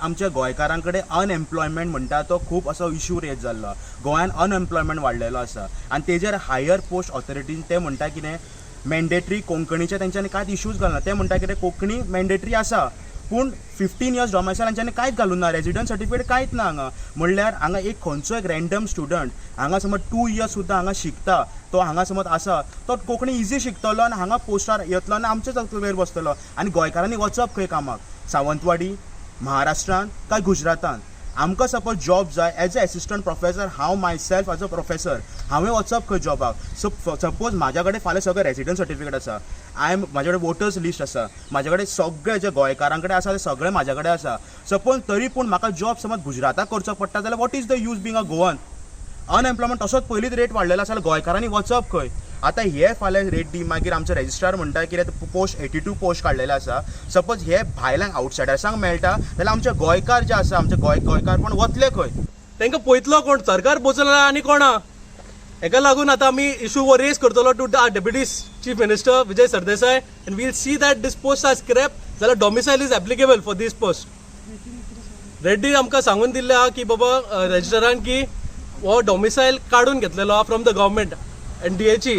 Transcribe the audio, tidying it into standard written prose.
आमच्या गोंयकारांकडे अनएम्प्लॉयमेंट म्हणटा तो खूब असो इश्यू रेज जाल्लो. गोंयान अनएम्प्लॉयमेंट वाडलेलो आसा आनी तेजेर हायर पोस्ट ऑथॉरिटीज ते म्हणटा कितें मॅन्डेटरी कोंकणीचे तेंच्यांनी कांयच इश्यूज घालना. ते म्हणटा कितें कोंकणी मॅन्डेटरी आसा पूण 15 इयर्स डॉमेसायल हांच्यांनी कांयच घालून ना. रेजिडंट सर्टिफिकेट कांयच ना हांगा. म्हणल्यार हांगा एक खंयचो एक रँडम स्टुडंट हांगा समज 2 इयर्स सुद्दां हांगा शिकता, तो हांगा समज आसा तो कोंकणी इजी शिकतलो आनी हांगा पोस्टार येतलो आनी आमच्याच तकलेर बसतलो. आनी गोंयकारांनी वचप खंय कामाक? सावंतवाडी, महाराष्ट्रान काय गुजरातान? आमकां सपोज जॉब जाय एज अ एसिस्टंट प्रोफेसर, हांव मायसेल्फ एज अ प्रोफेसर हांवें वचप खंय जॉबाक? सपोज म्हाज्या कडेन फाल्यां सगळें रेजिडंट सर्टिफिकेट आसा, म्हाजे कडेन वोटर्स लिस्ट आसा, म्हाजे कडेन सगळे जे गोंयकारां कडेन आसा ते सगळे म्हाजे कडेन आसा. सपोज तरी पूण म्हाका जॉब समज गुजराताक करचो पडटा जाल्यार what is the use being a Goan? Unemployment तसोच पयलींच रेट वाडलेलो आसा जाल्यार गोंयकारांनी वचप खंय? आतां हे फाल्यां रेट दी मागीर आमचो रेजिस्ट्रार म्हणटा कितें पोस्ट 82 पोस्ट काडलेले आसा. सपोज हे भायल्यांक आवटसायडर्सांक मेळटा जाल्यार आमचे गोंयकार जे आसा आमचे गोंयकार पण वतले खंय? तांकां पळयतलो कोण? सरकार पोचलो आनी कोणा? हेका लागून आतां आमी इशू रेज करतलो to the deputy chief minister Vijay Sardesai and we'll see that this post are scrap जाल्यार domicile is applicable for this post. Reddy आमकां सांगून दिल्लें आहा की बाबा रेजिस्ट्रारान की हो डॉमिसायल काडून घेतलेलो फ्रॉम द गव्हर्मेंट NDAची